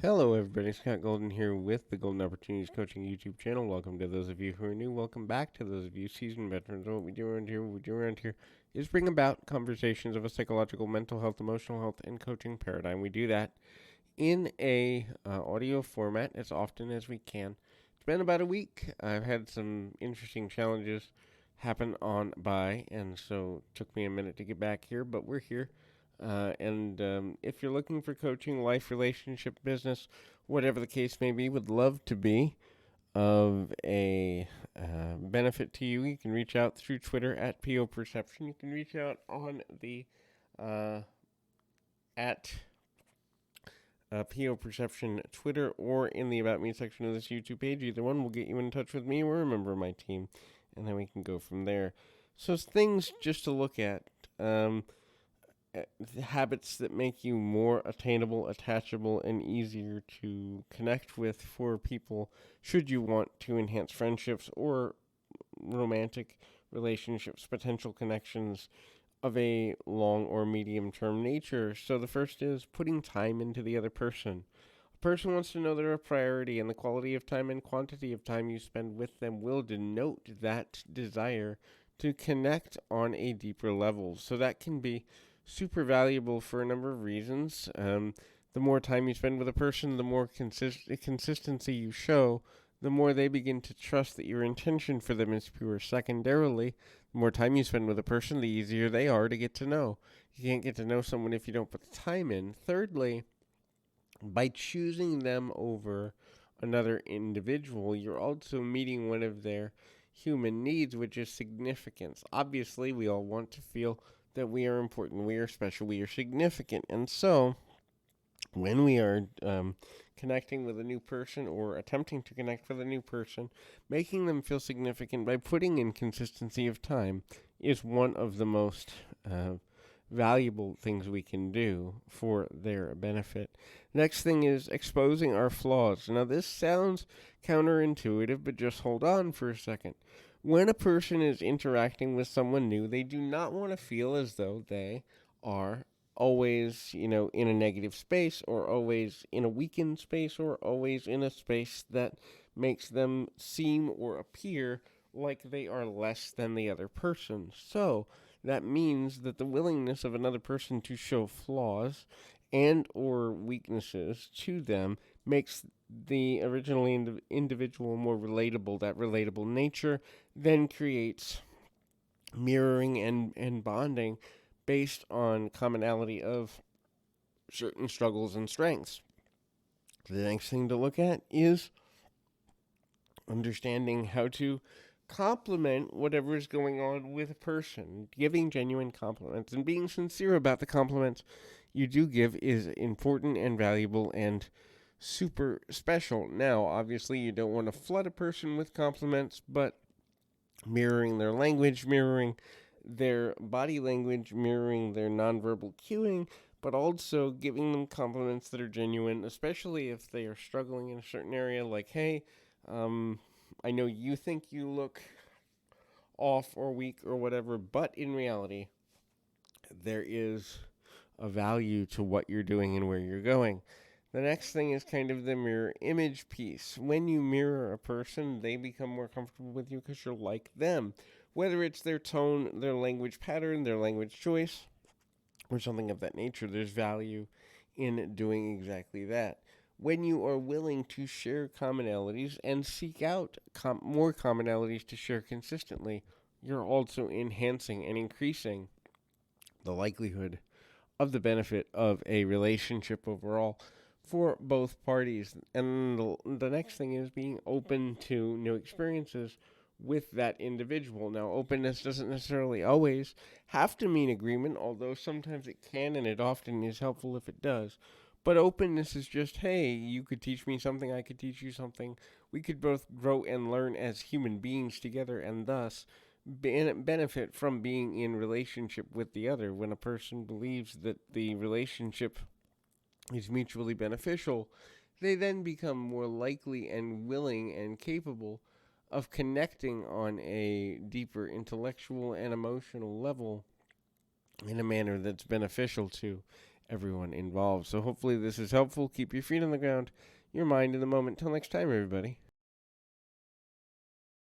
Hello, everybody. Scott Golden here with the Golden Opportunities Coaching YouTube channel. Welcome to those of you who are new. Welcome back to those of you seasoned veterans. What we do around here is bring about conversations of a psychological, mental health, emotional health, and coaching paradigm. We do that in a audio format as often as we can. It's been about a week. I've had some interesting challenges happen on by, and so it took me a minute to get back here, but we're here. And if you're looking for coaching, life, relationship, business, whatever the case may be, would love to be of a benefit to you. You can reach out through Twitter at PO Perception. You can reach out on the at PO Perception Twitter or in the About Me section of this YouTube page. Either one will get you in touch with me or a member of my team, and then we can go from there. So things just to look at. Habits that make you more attainable, attachable, and easier to connect with for people should you want to enhance friendships or romantic relationships, potential connections of a long or medium term nature. So the first is putting time into the other person. A person wants to know they're a priority, and the quality of time and quantity of time you spend with them will denote that desire to connect on a deeper level. So that can be super valuable for a number of reasons. The more time you spend with a person, the more consistency you show, the more they begin to trust that your intention for them is pure. Secondarily, the more time you spend with a person, the easier they are to get to know. You can't get to know someone if you don't put the time in. Thirdly, by choosing them over another individual, you're also meeting one of their human needs, which is significance. Obviously, we all want to feel that we are important, we are special, we are significant. And so, when we are connecting with a new person or attempting to connect with a new person, making them feel significant by putting in consistency of time is one of the most valuable things we can do for their benefit. Next thing is exposing our flaws. Now, this sounds counterintuitive, but just hold on for a second. When a person is interacting with someone new, they do not want to feel as though they are always, in a negative space, or always in a weakened space, or always in a space that makes them seem or appear like they are less than the other person. So that means that the willingness of another person to show flaws and or weaknesses to them makes the originally individual more relatable. That relatable nature then creates mirroring and bonding based on commonality of certain struggles and strengths. The next thing to look at is understanding how to compliment whatever is going on with a person. Giving genuine compliments and being sincere about the compliments you do give is important and valuable and super special. Now, obviously, you don't want to flood a person with compliments, but mirroring their language, mirroring their body language, mirroring their nonverbal cueing, but also giving them compliments that are genuine, especially if they are struggling in a certain area, like, hey, I know you think you look off or weak or whatever, but in reality, there is a value to what you're doing and where you're going. The next thing is kind of the mirror image piece. When you mirror a person, they become more comfortable with you because you're like them. Whether it's their tone, their language pattern, their language choice, or something of that nature, there's value in doing exactly that. When you are willing to share commonalities and seek out more commonalities to share consistently, you're also enhancing and increasing the likelihood of the benefit of a relationship overall for both parties. And the next thing is being open to new experiences with that individual. Now, openness doesn't necessarily always have to mean agreement, although sometimes it can, and it often is helpful if it does. But openness is just, hey, you could teach me something, I could teach you something. We could both grow and learn as human beings together, and thus benefit from being in relationship with the other. When a person believes that the relationship is mutually beneficial, they then become more likely and willing and capable of connecting on a deeper intellectual and emotional level in a manner that's beneficial to everyone involved. So hopefully this is helpful. Keep your feet on the ground, your mind in the moment. Till next time, everybody.